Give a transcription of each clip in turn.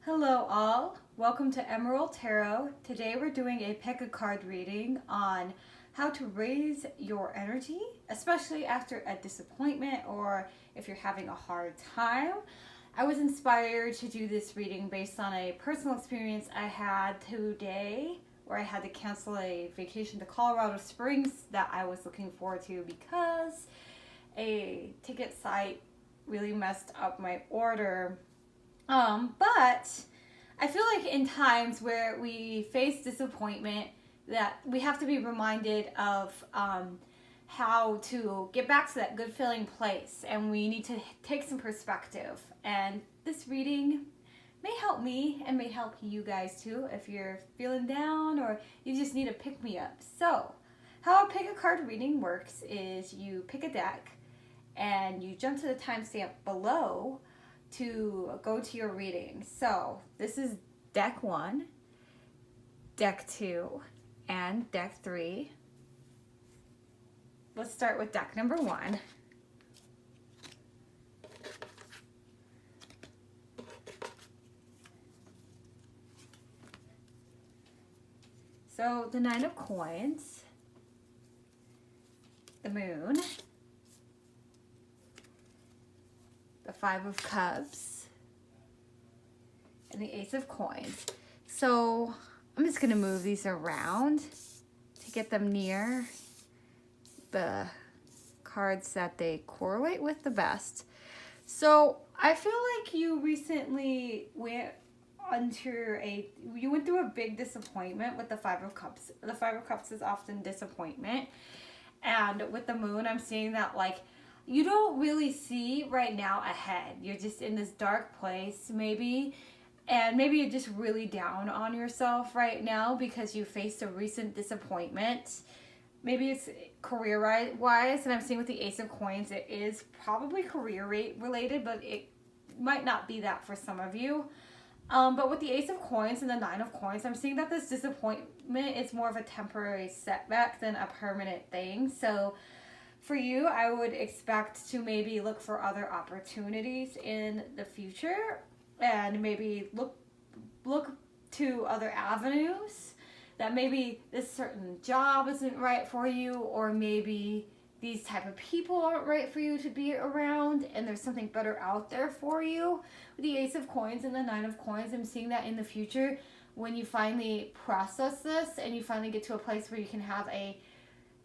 Hello all, welcome to Emerald Tarot. Today we're doing a pick a card reading on how to raise your energy, especially after a disappointment or if you're having a hard time. I was inspired to do this reading based on a personal experience I had today where I had to cancel a vacation to Colorado Springs that I was looking forward to because a ticket site really messed up my order. But I feel like in times where we face disappointment, that we have to be reminded of how to get back to that good feeling place, and we need to take some perspective. And this reading may help me and may help you guys too if you're feeling down or you just need a pick me up. So, how a pick a card reading works is you pick a deck and you jump to the timestamp below to go to your reading. So this is deck 1, deck 2, and deck 3. Let's start with deck number 1. So the 9 of Coins, the Moon, the 5 of Cups, and the Ace of Coins. So I'm just going to move these around to get them near the cards that they correlate with the best. So I feel like you recently went through a big disappointment with the 5 of Cups. The 5 of Cups is often disappointment. And with the Moon, I'm seeing that like you don't really see right now ahead. You're just in this dark place maybe, and maybe you're just really down on yourself right now because you faced a recent disappointment. Maybe it's career-wise, and I'm seeing with the Ace of Coins, it is probably career-related, but it might not be that for some of you. But with the Ace of Coins and the 9 of Coins, I'm seeing that this disappointment is more of a temporary setback than a permanent thing. So for you, I would expect to maybe look for other opportunities in the future and maybe look to other avenues, that maybe this certain job isn't right for you, or maybe these type of people aren't right for you to be around and there's something better out there for you. With the Ace of Coins and the 9 of Coins, I'm seeing that in the future when you finally process this and you finally get to a place where you can have a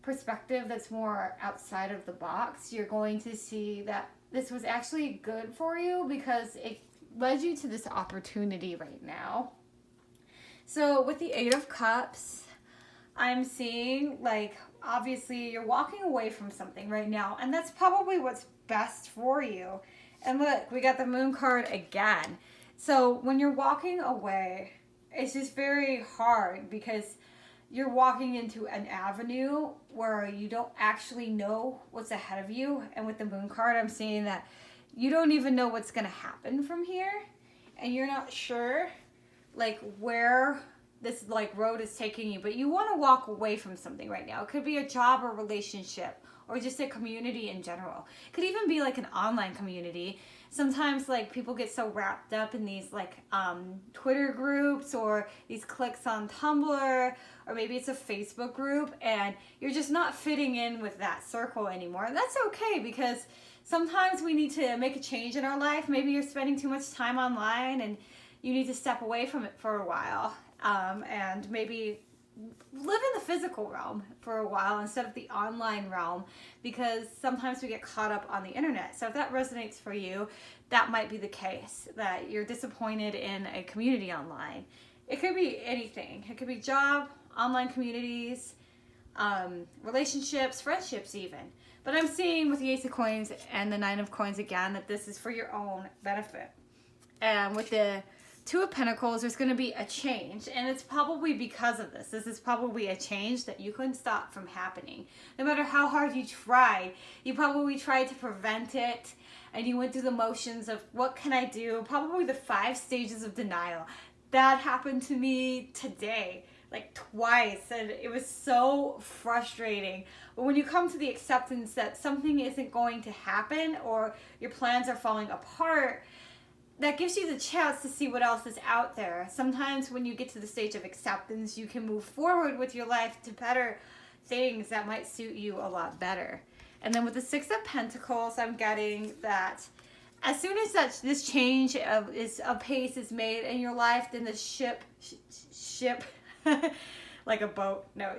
perspective that's more outside of the box, you're going to see that this was actually good for you because it led you to this opportunity right now. So with the 8 of Cups, I'm seeing like obviously you're walking away from something right now, and that's probably what's best for you. And look, we got the Moon card again. So when you're walking away, it's just very hard because you're walking into an avenue where you don't actually know what's ahead of you. And with the Moon card, I'm seeing that you don't even know what's going to happen from here. And you're not sure like where this like road is taking you. But you want to walk away from something right now. It could be a job or relationship or just a community in general. It could even be like an online community. Sometimes like people get so wrapped up in these like Twitter groups or these clicks on Tumblr, or maybe it's a Facebook group, and you're just not fitting in with that circle anymore. And that's okay, because sometimes we need to make a change in our life. Maybe you're spending too much time online and you need to step away from it for a while, and maybe live in the physical realm for a while instead of the online realm, because sometimes we get caught up on the internet. So if that resonates for you, that might be the case, that you're disappointed in a community online. It could be anything. It could be job, online communities, relationships, friendships even. But I'm seeing with the Ace of Coins and the 9 of Coins again that this is for your own benefit. And with the 2 of Pentacles, there's going to be a change, and it's probably because of this. This is probably a change that you couldn't stop from happening. No matter how hard you tried, you probably tried to prevent it, and you went through the motions of what can I do? Probably the 5 stages of denial. That happened to me today, like twice, and it was so frustrating. But when you come to the acceptance that something isn't going to happen or your plans are falling apart, that gives you the chance to see what else is out there. Sometimes when you get to the stage of acceptance, you can move forward with your life to better things that might suit you a lot better. And then with the Six of Pentacles, I'm getting that as soon as this change of pace is made in your life, then the ship like a boat. No,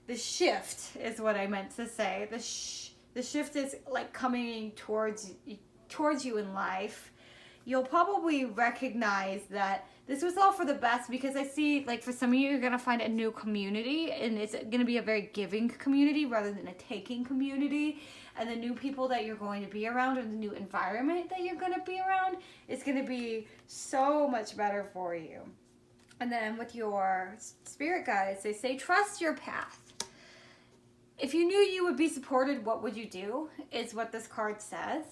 the shift is what I meant to say. The shift is like coming towards you in life. You'll probably recognize that this was all for the best, because I see, like, for some of you, you're going to find a new community, and it's going to be a very giving community rather than a taking community. And the new people that you're going to be around, or the new environment that you're going to be around, is going to be so much better for you. And then with your spirit guides, they say, trust your path. If you knew you would be supported, what would you do? Is what this card says.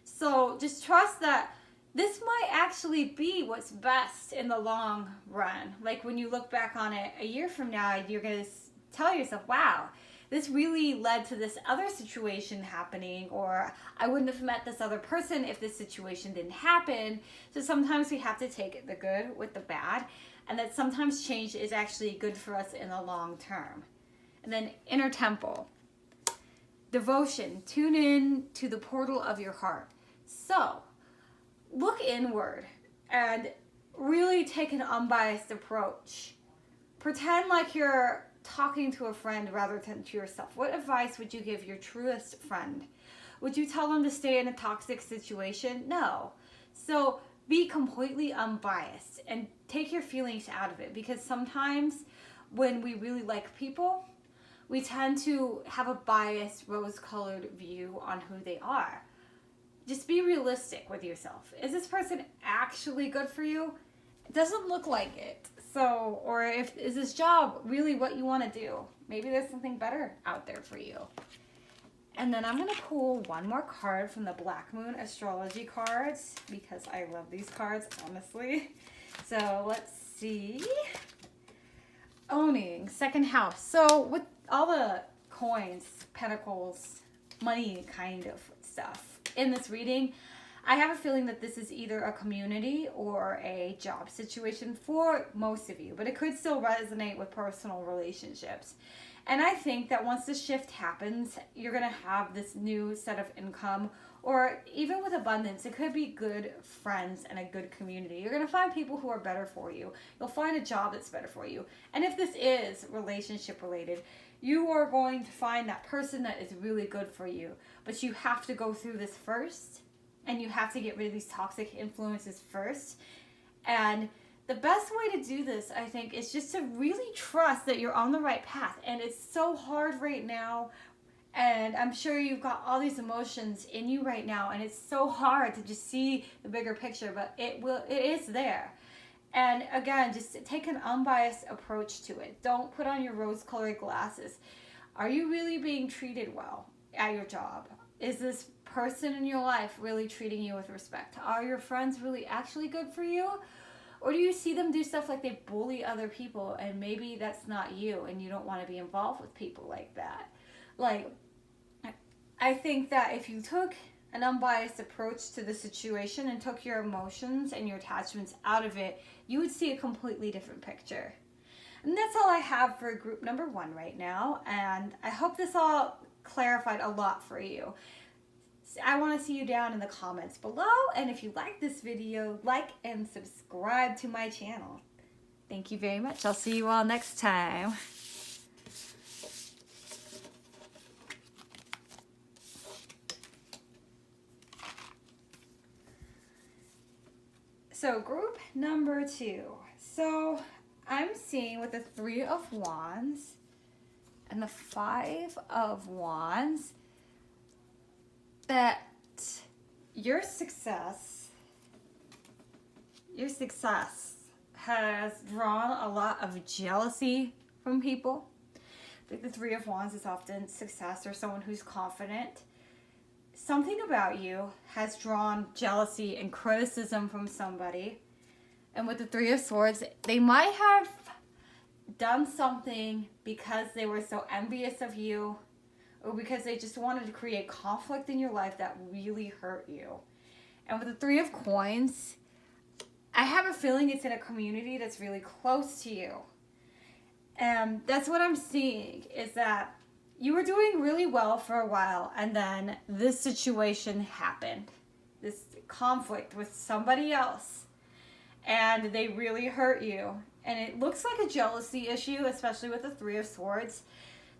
So just trust that this might actually be what's best in the long run. Like when you look back on it a year from now, you're going to tell yourself, wow, this really led to this other situation happening, or I wouldn't have met this other person if this situation didn't happen. So sometimes we have to take the good with the bad, and that sometimes change is actually good for us in the long term. And then inner temple, devotion, tune in to the portal of your heart. So look inward and really take an unbiased approach. Pretend like you're talking to a friend rather than to yourself. What advice would you give your truest friend? Would you tell them to stay in a toxic situation? No. So be completely unbiased and take your feelings out of it, because sometimes when we really like people, we tend to have a biased, rose-colored view on who they are. Just be realistic with yourself. Is this person actually good for you? It doesn't look like it. So, or is this job really what you want to do? Maybe there's something better out there for you. And then I'm going to pull one more card from the Black Moon astrology cards, because I love these cards, honestly. So let's see. Owning, second house. So with all the coins, pentacles, money kind of stuff in this reading, I have a feeling that this is either a community or a job situation for most of you, but it could still resonate with personal relationships. And I think that once the shift happens, you're going to have this new set of income, or even with abundance, it could be good friends and a good community. You're going to find people who are better for you. You'll find a job that's better for you. And if this is relationship related, you are going to find that person that is really good for you. But you have to go through this first, and you have to get rid of these toxic influences first. And the best way to do this, I think, is just to really trust that you're on the right path. And it's so hard right now. And I'm sure you've got all these emotions in you right now. And it's so hard to just see the bigger picture, but it is there. And again, just take an unbiased approach to it. Don't put on your rose-colored glasses. Are you really being treated well at your job? Is this person in your life really treating you with respect? Are your friends really actually good for you? Or do you see them do stuff like they bully other people, and maybe that's not you and you don't want to be involved with people like that? Like, I think that if you took an unbiased approach to the situation and took your emotions and your attachments out of it, you would see a completely different picture. And that's all I have for group number 1 right now. And I hope this all clarified a lot for you. I want to see you down in the comments below. And if you like this video, like and subscribe to my channel. Thank you very much. I'll see you all next time. So group number 2. So I'm seeing with the 3 of Wands and the 5 of Wands that your success has drawn a lot of jealousy from people. I think the 3 of Wands is often success or someone who's confident. Something about you has drawn jealousy and criticism from somebody. And with the 3 of Swords, they might have done something because they were so envious of you, or because they just wanted to create conflict in your life that really hurt you. And with the 3 of Coins, feeling it's in a community that's really close to you. And that's what I'm seeing, is that you were doing really well for a while, and then this situation happened. This conflict with somebody else. And they really hurt you. And it looks like a jealousy issue, especially with the Three of Swords.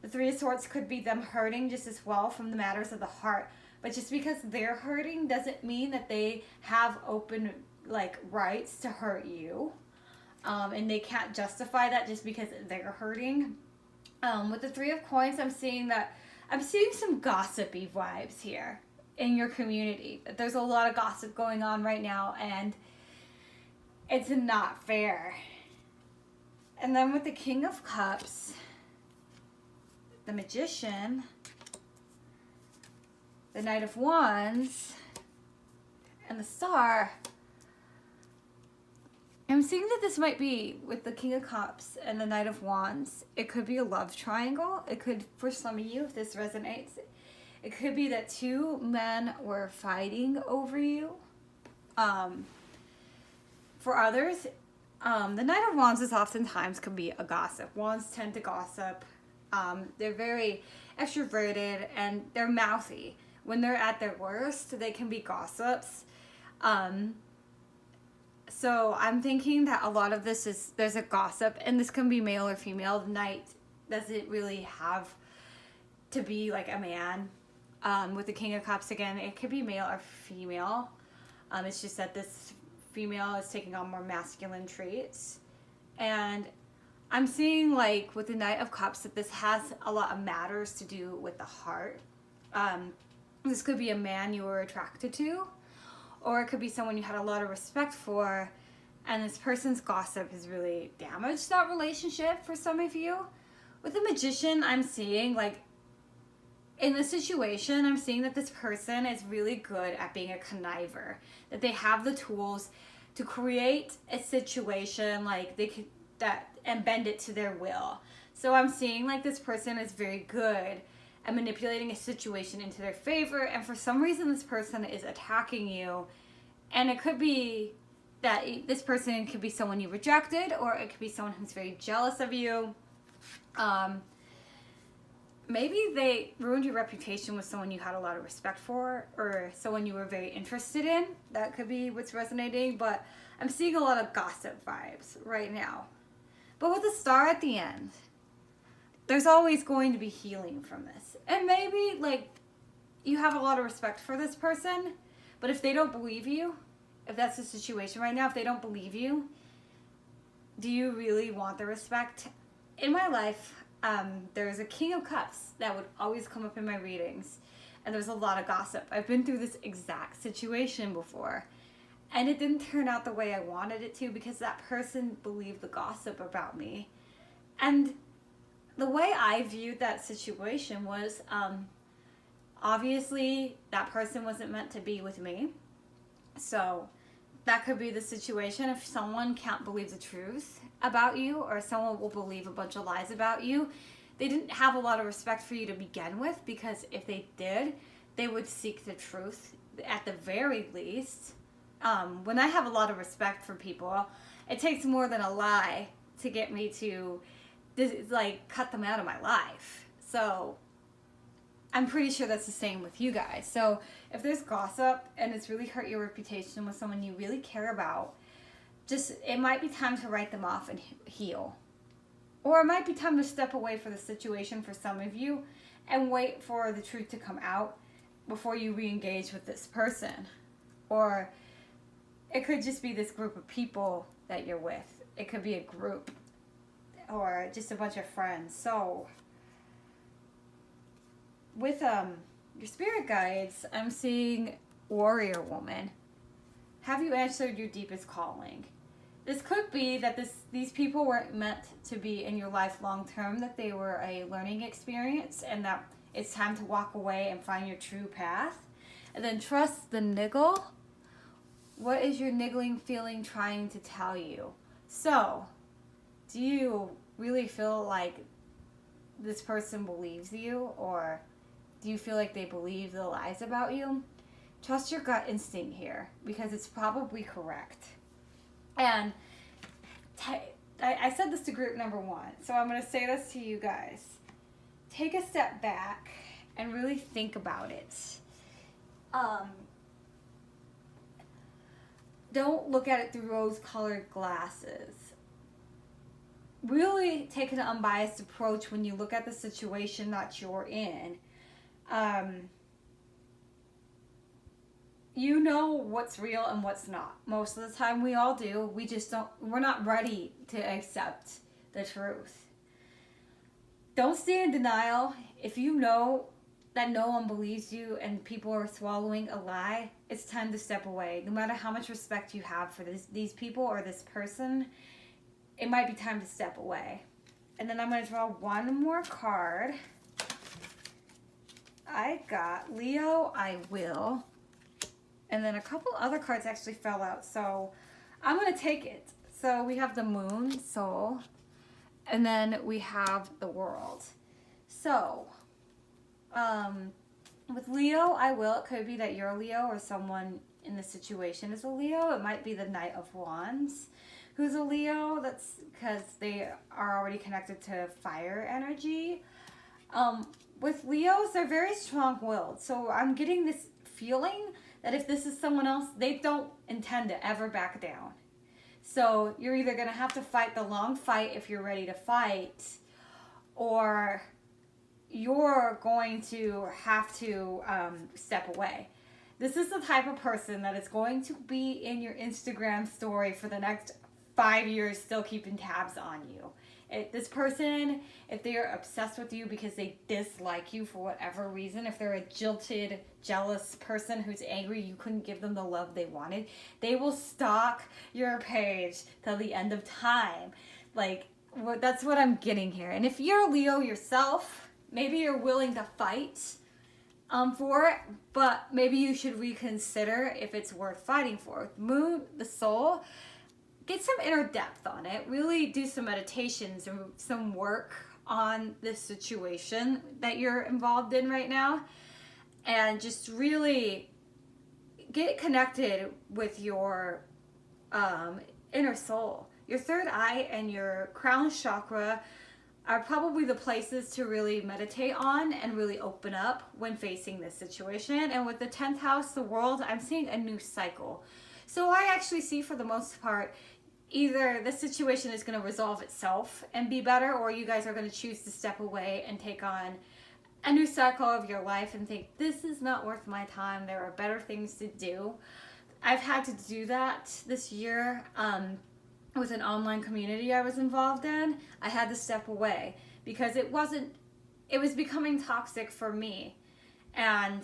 The Three of Swords could be them hurting just as well from the matters of the heart. But just because they're hurting doesn't mean that they have open, rights to hurt you. And they can't justify that just because they're hurting. With the Three of Coins, I'm seeing some gossipy vibes here in your community. There's a lot of gossip going on right now, and it's not fair. And then with the King of Cups, the Magician, the Knight of Wands, and the Star, I'm seeing that this might be, with the King of Cups and the Knight of Wands, it could be a love triangle. It could, for some of you, if this resonates, it could be that two men were fighting over you. For others, the Knight of Wands is oftentimes could be a gossip. Wands tend to gossip. They're very extroverted and they're mouthy. When they're at their worst, they can be gossips. So I'm thinking that a lot of this is, there's a gossip, and this can be male or female. The Knight doesn't really have to be like a man. With the King of Cups, again, it could be male or female. It's just that this female is taking on more masculine traits. And I'm seeing, with the Knight of Cups, that this has a lot of matters to do with the heart. This could be a man you were attracted to, or it could be someone you had a lot of respect for, and this person's gossip has really damaged that relationship for some of you. With the Magician, I'm seeing, in this situation, I'm seeing that this person is really good at being a conniver, that they have the tools to create a situation and bend it to their will. So I'm seeing this person is very good at manipulating a situation into their favor, and for some reason this person is attacking you. And it could be that this person could be someone you rejected, or it could be someone who's very jealous of you. Maybe they ruined your reputation with someone you had a lot of respect for, or someone you were very interested in. That could be what's resonating, but I'm seeing a lot of gossip vibes right now. But with the Star at the end, there's always going to be healing from this. And maybe, you have a lot of respect for this person, but if they don't believe you, if that's the situation right now, if they don't believe you, do you really want the respect? In my life, there's a King of Cups that would always come up in my readings, and there's a lot of gossip. I've been through this exact situation before, and it didn't turn out the way I wanted it to because that person believed the gossip about me. And the way I viewed that situation was, obviously that person wasn't meant to be with me. So that could be the situation. If someone can't believe the truth about you, or someone will believe a bunch of lies about you, they didn't have a lot of respect for you to begin with, because if they did, they would seek the truth at the very least. When I have a lot of respect for people, it takes more than a lie to get me to cut them out of my life. So I'm pretty sure that's the same with you guys. So if there's gossip and it's really hurt your reputation with someone you really care about, it might be time to write them off and heal. Or it might be time to step away from the situation for some of you and wait for the truth to come out before you re-engage with this person. Or it could just be this group of people that you're with. It could be a group or just a bunch of friends. So with your spirit guides, I'm seeing warrior woman. Have you answered your deepest calling? This could be that these people weren't meant to be in your life long term, that they were a learning experience, and that it's time to walk away and find your true path. And then trust the niggle. What is your niggling feeling trying to tell you? So, do you really feel like this person believes you, or do you feel like they believe the lies about you? Trust your gut instinct here, because it's probably correct. And I said this to group number 1, so I'm going to say this to you guys. Take a step back and really think about it. Don't look at it through rose-colored glasses. Really take an unbiased approach when you look at the situation that you're in. You know what's real and what's not. Most of the time we all do. We're not ready to accept the truth. Don't stay in denial. If you know that no one believes you and people are swallowing a lie, it's time to step away. No matter how much respect you have for these people or this person, it might be time to step away. And then I'm going to draw one more card. I got Leo, I will. And then a couple other cards actually fell out, so I'm going to take it. So we have the Moon, Soul, and then we have the World. So, with Leo, I will. It could be that you're a Leo or someone in the situation is a Leo. It might be the Knight of Wands who's a Leo. That's because they are already connected to fire energy. With Leos, they're very strong-willed. So I'm getting this feeling that if this is someone else, they don't intend to ever back down. So you're either going to have to fight the long fight if you're ready to fight, or you're going to have to step away. This is the type of person that is going to be in your Instagram story for the next 5 years, still keeping tabs on you. This person, if they are obsessed with you because they dislike you for whatever reason, if they're a jilted, jealous person who's angry you couldn't give them the love they wanted, they will stalk your page till the end of time. That's what I'm getting here. And if you're a Leo yourself, maybe you're willing to fight for it, but maybe you should reconsider if it's worth fighting for. Moon, the Soul, get some inner depth on it. Really do some meditations and some work on this situation that you're involved in right now. And just really get connected with your inner soul. Your third eye and your crown chakra are probably the places to really meditate on and really open up when facing this situation. And with the 10th house, the World, I'm seeing a new cycle. So I actually see, for the most part, either this situation is going to resolve itself and be better, or you guys are going to choose to step away and take on a new cycle of your life and think, this is not worth my time. There are better things to do. I've had to do that this year. With an online community I was involved in, I had to step away because it was becoming toxic for me. And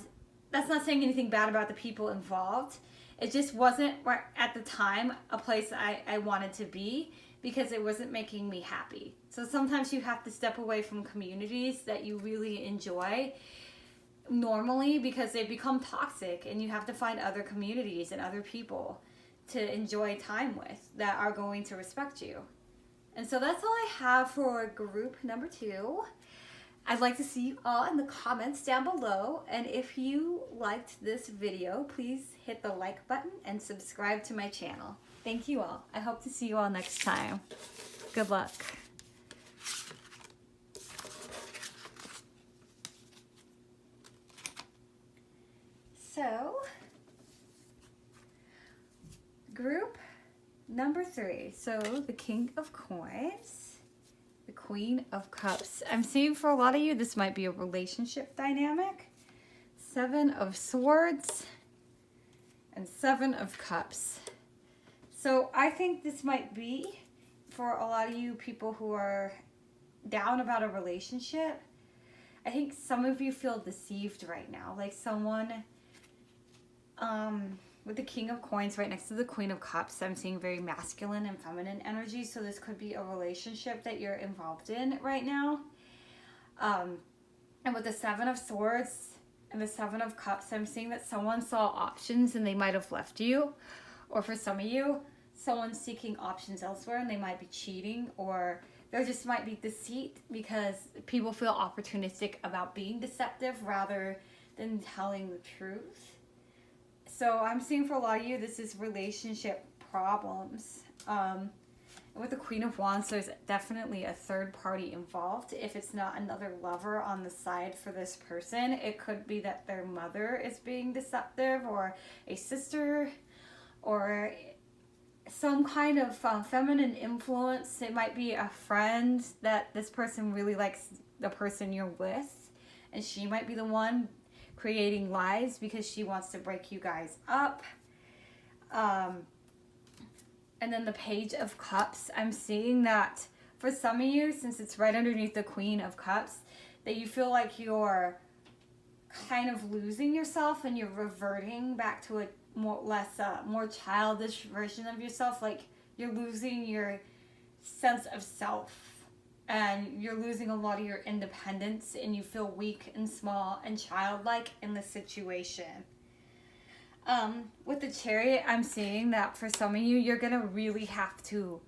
that's not saying anything bad about the people involved. It just wasn't, at the time, a place I wanted to be because it wasn't making me happy. So sometimes you have to step away from communities that you really enjoy normally because they become toxic, and you have to find other communities and other people to enjoy time with that are going to respect you. And so that's all I have for group number 2. I'd like to see you all in the comments down below. And if you liked this video, please hit the like button and subscribe to my channel. Thank you all. I hope to see you all next time. Good luck. So, group number 3. So the King of Coins, the Queen of Cups. I'm seeing for a lot of you, this might be a relationship dynamic. 7 of Swords and 7 of Cups. So I think this might be for a lot of you people who are down about a relationship. I think some of you feel deceived right now. Like someone, with the King of Coins right next to the Queen of Cups, I'm seeing very masculine and feminine energy. So this could be a relationship that you're involved in right now. And with the 7 of Swords and the 7 of Cups, I'm seeing that someone saw options and they might have left you. Or for some of you, someone's seeking options elsewhere and they might be cheating, or there just might be deceit because people feel opportunistic about being deceptive rather than telling the truth. So I'm seeing for a lot of you, this is relationship problems. With the Queen of Wands, there's definitely a third party involved. If it's not another lover on the side for this person, it could be that their mother is being deceptive, or a sister, or some kind of feminine influence. It might be a friend that this person really likes the person you're with, and she might be the one creating lies because she wants to break you guys up. And then the Page of Cups, I'm seeing that for some of you, since it's right underneath the Queen of Cups, that you feel like you're kind of losing yourself and you're reverting back to a more childish version of yourself. Like you're losing your sense of self and you're losing a lot of your independence, and you feel weak and small and childlike in the situation. With the Chariot, I'm seeing that for some of you, you're going to really have to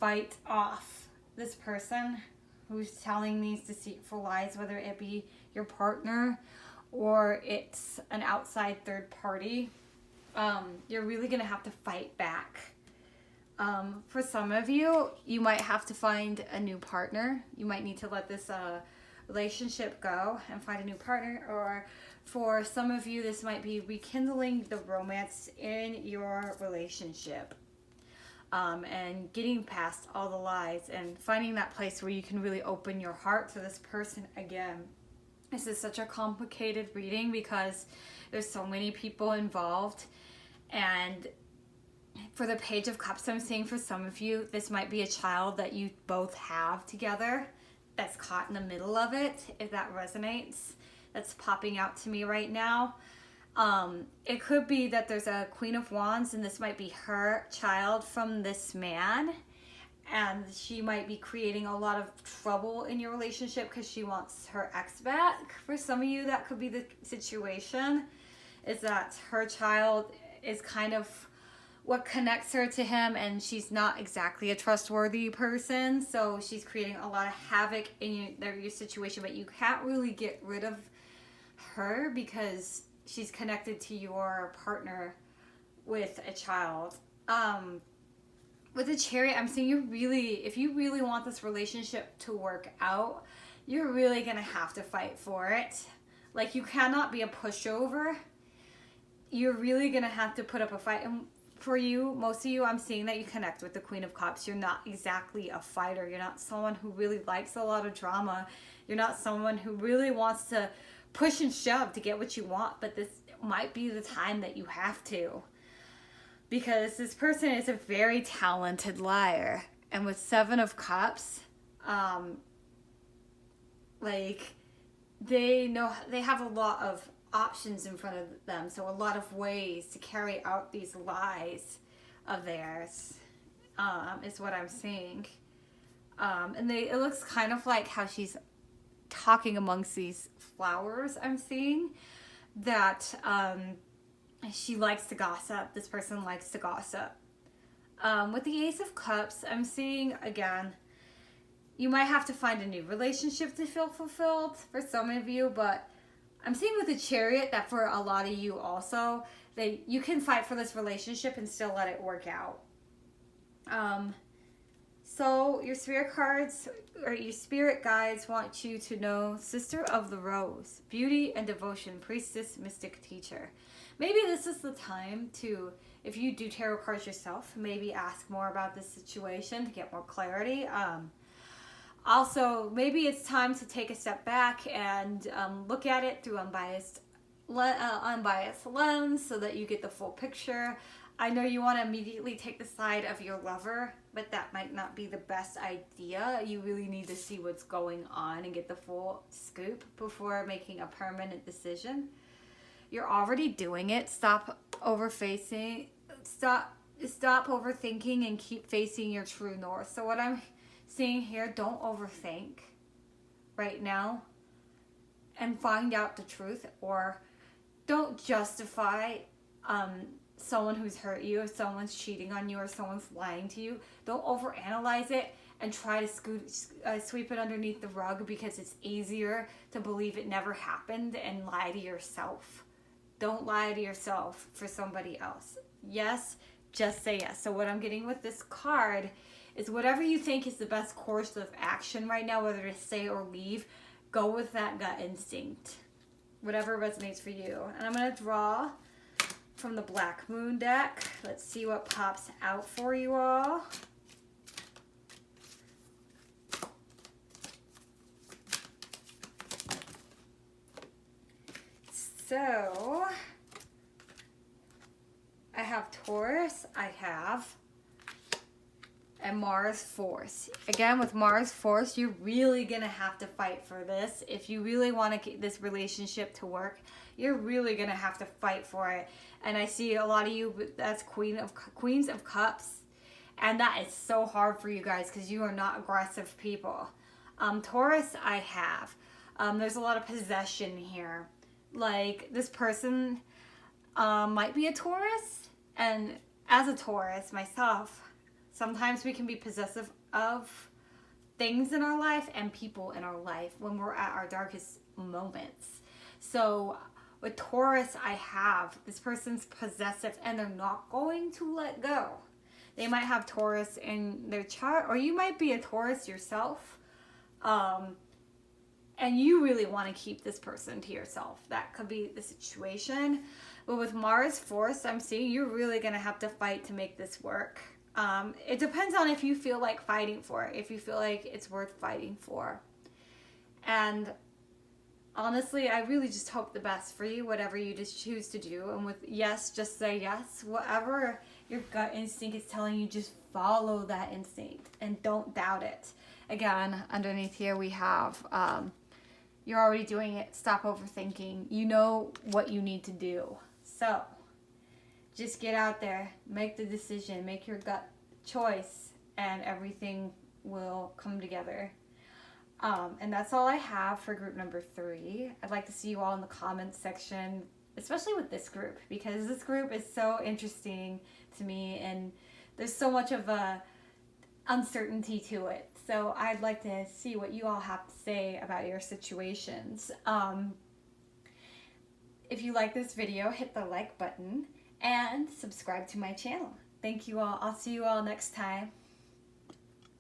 fight off this person who's telling these deceitful lies, whether it be your partner or it's an outside third party. You're really going to have to fight back. For some of you, you might have to find a new partner. You might need to let this relationship go and find a new partner, or for some of you, this might be rekindling the romance in your relationship, and getting past all the lies and finding that place where you can really open your heart to this person again. This is such a complicated reading because there's so many people involved. And for the Page of Cups, I'm seeing for some of you, this might be a child that you both have together that's caught in the middle of it, if that resonates. That's popping out to me right now. It could be that there's a Queen of Wands, and this might be her child from this man, and she might be creating a lot of trouble in your relationship because she wants her ex back. For some of you, that could be the situation, is that her child is kind of what connects her to him, and she's not exactly a trustworthy person, so she's creating a lot of havoc in your situation, but you can't really get rid of her because she's connected to your partner with a child. With the Chariot, I'm saying if you really want this relationship to work out, you're really gonna have to fight for it. Like, you cannot be a pushover. You're really gonna have to put up a fight. And for you, most of you, I'm seeing that you connect with the Queen of Cups. You're not exactly a fighter. You're not someone who really likes a lot of drama. You're not someone who really wants to push and shove to get what you want, but this might be the time that you have to, because this person is a very talented liar. And with Seven of Cups, like they have a lot of options in front of them, so a lot of ways to carry out these lies of theirs, is what I'm seeing. And it looks kind of like how she's talking amongst these flowers. I'm seeing that she likes to gossip. This person likes to gossip. With the Ace of Cups, I'm seeing again, you might have to find a new relationship to feel fulfilled for some of you, but I'm seeing with the Chariot that for a lot of you also, that you can fight for this relationship and still let it work out. So your spirit cards or your spirit guides want you to know Sister of the Rose, beauty and devotion, priestess, mystic, teacher. Maybe this is the time to, if you do tarot cards yourself, maybe ask more about this situation to get more clarity. Also, maybe it's time to take a step back and look at it through unbiased lens so that you get the full picture. I know you want to immediately take the side of your lover, but that might not be the best idea. You really need to see what's going on and get the full scoop before making a permanent decision. You're already doing it. Stop overthinking and keep facing your true north. So what I'm seeing here, don't overthink right now and find out the truth, or don't justify someone who's hurt you, if someone's cheating on you or someone's lying to you. Don't overanalyze it and try to sweep it underneath the rug, because it's easier to believe it never happened and lie to yourself. Don't lie to yourself for somebody else. Yes, just say yes. So what I'm getting with this card is whatever you think is the best course of action right now, whether to stay or leave, go with that gut instinct. Whatever resonates for you. And I'm going to draw from the Black Moon deck. Let's see what pops out for you all. So, I have Taurus, I have and Mars Force. Again, with Mars Force, you're really going to have to fight for this. If you really want to get this relationship to work, you're really going to have to fight for it. And I see a lot of you, that's Queens of Cups. And that is so hard for you guys because you are not aggressive people. Taurus, I have. There's a lot of possession here. Like, this person might be a Taurus. And as a Taurus, myself, sometimes we can be possessive of things in our life and people in our life when we're at our darkest moments. So with Taurus, I have this person's possessive and they're not going to let go. They might have Taurus in their chart, or you might be a Taurus yourself. And you really want to keep this person to yourself. That could be the situation. But with Mars Force, I'm seeing you're really going to have to fight to make this work. It depends on if you feel like fighting for it, if you feel like it's worth fighting for. And honestly, I really just hope the best for you, whatever you just choose to do. And with yes, just say yes. Whatever your gut instinct is telling you, just follow that instinct and don't doubt it. Again, underneath here we have, you're already doing it. Stop overthinking. You know what you need to do. So just get out there, make the decision, make your gut choice, and everything will come together. And that's all I have for group number 3. I'd like to see you all in the comments section, especially with this group, because this group is so interesting to me, and there's so much of a uncertainty to it. So I'd like to see what you all have to say about your situations. If you like this video, hit the like button and subscribe to my channel. Thank you all. I'll see you all next time.